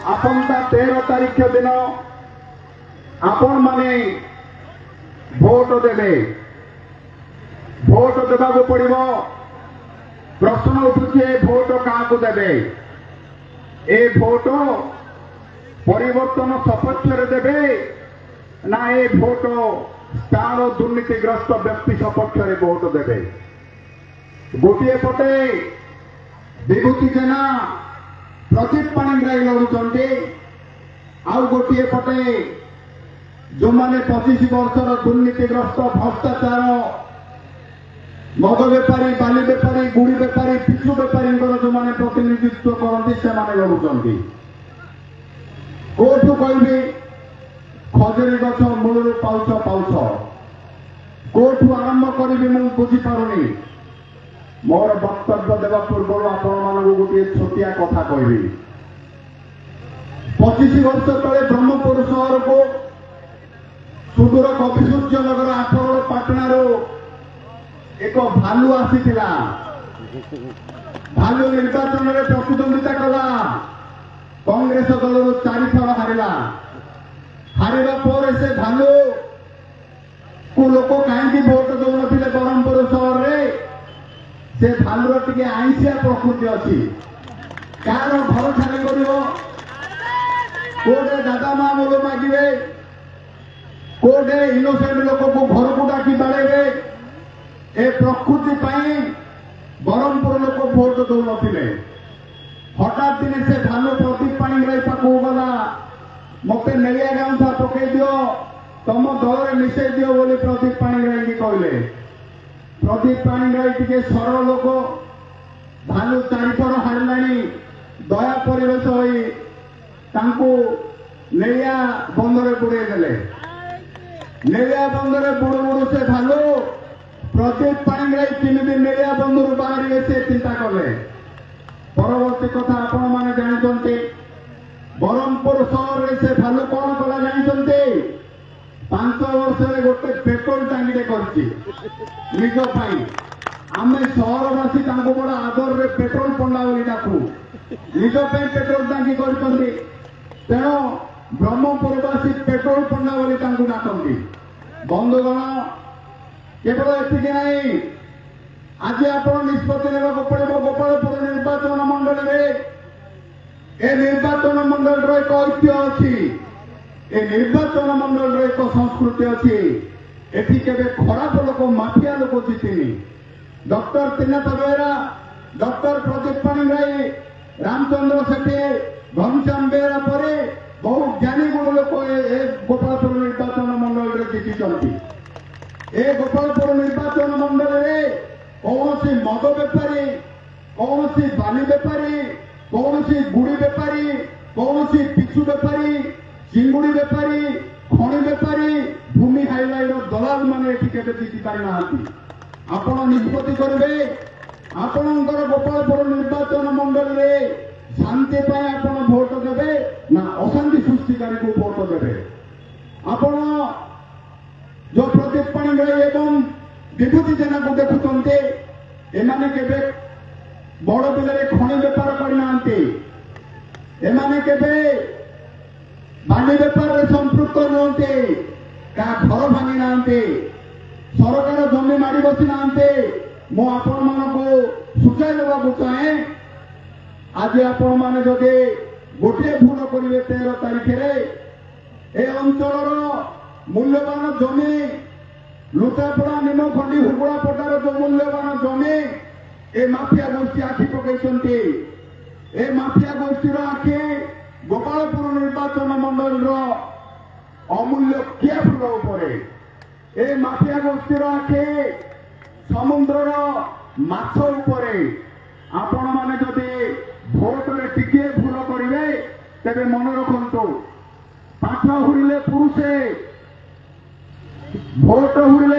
आसंता 13 तारीख दिन आपण माने भोट देवे। भोट देवाक पड़ो। प्रश्न उठुचे भोट क्या देवे। ए भोट परिवर्तन सपक्ष देवे ना ए भोट स्थान दुर्नीतिग्रस्त व्यक्ति सपक्ष भोट देवे। गोटे पटे विभूति जेना प्रदीप पाणिग्राही लड़ुंटे आउ गोटे पटे जो माने 25 वर्षर दुर्नीतिग्रस्त भ्रष्टाचार मद बेपारी बाली बेपारी गुड़ी बेपारी पिचु बेपारी जो माने प्रतिनिधित्व करती से लड़ुंट कोठू कहि खजुरी गछ मूल पाउछ पाउछ कोठू आरंभ करी मु बुझीपारुनी। मोर वक्तव्य देवा पूर्व आपण गोटे छोटिया कथा कहबी। 25 वर्ष तले ब्रह्मपुर सहर को सुदूर कविसूर्यनगर आठगड़ पाटणार एक भालू आसीथिला। भालू निर्वाचन में प्रतिद्वंदिता कला। कांग्रेस दल 4 थर हारिला। हारिबा पर से भालू को लोक कहीं भोट दौनथिले ब्रह्मपुर सहर रे। से भालुर टिके आईसिया प्रकृति अच्छी कार भरोसा नहीं कर कोटे दादा माँ मोल मागे कोटे इनोसेंट लोक को घर को डाकी बाड़े ए प्रकृति ब्रह्मपुर लोक भोट दौ नथिले। हठात दिने से भालू प्रदीप पाणिग्राही पाखु गला मते नेलिया गांथा पकई दियो तुम दल मिसई दियो बोली प्रदीप पाणिग्राही कहले। प्रदीप पाणिग्राही टिके सरल लोक भालू 4 थर हारिला दया परिवेश नेलिया बंदरे बुड़े देले। नेलिया बंदरे बुड़ू बुड़ू से भालू प्रदीप पाणिग्राही 3 दिन नेलिया बंदर बाहर से चिंता कले। परवर्ती कथा आपण माने जानते ब्रह्मपुर सहर से भालू कौन कला जानते 5 वर्ष गोटे पेट्रोल टांगी करछि निज आम सहरवासी बड़ा आदर रे पेट्रोल पंडा बोली डाकू निज पेट्रोल टांगी कर तेणु ब्रह्मपुरवासी पेट्रोल पंडा बोली डाकती। बंधुगण केवल एति नहीं आज आप निष्पत्ति ने पड़ो गोपालपुर निर्वाचन मंडल ए निर्वाचन मंडल एक ऐतिह्य अच्छी। ए निर्वाचन मंडल एक संस्कृति अच्छी। एठी केबे खराब लोक माफिया लोक जीतिनी। डॉक्टर त्रिनाथ बेहरा डॉक्टर प्रदीप पाणिग्राही रामचंद्र सेठी घनश्याम बेहरा पर बहुत ज्ञानी गुण लोक गोपालपुर निर्वाचन मंडल जीति। ए गोपालपुर निर्वाचन मंडल कौन सी मद बेपारी कौन सी बाली बेपारी कौन सी गुड़ी बेपारी कौन सी पिचु बेपारी चिंगुड़ी बेपारी खଣି बेपारी भूमि हाईलाइट दलाल माने जीति पारिना। आपण निष्पत्ति करेंगे आपणकर गोपालपुर निर्वाचन मंडल में शांति आपण भोट देवे ना अशांति सृष्टिकारी को भोट देवे। आपण जो प्रदीप पाणिग्राही एवं विभूति जेना को देखुंटे एमाने केबे बड़ बिलरे खଣି बेपार करना एमाने केबे बाली बेपार संपृक्त नुहते क्या घर भांगी ना सरकार जमी माड़ी बसी ना मु आपण को सूचाई देवाक चाहे। आज आपण मैंने जदि गोटे भूल करेंगे 13 तारीख ए अंचल मूल्यवान जमी लुटापड़ा निमखंडी हुगुड़ा पटार जो मूल्यवान जमी ए माफिया गोष्ठी आखि पकई ए माफिया गोष्ठीर आखि गोपालपुर निर्वाचन मंडल अमूल्य केफुल उपरे ए माफिया गोष्ठीर आखि समुद्र माछ उपरे। आपण माने जदि भोट रे टिके भूल करेंगे तेरे मन रखु पाठ हुड़े पुरुषे भोट हुड़े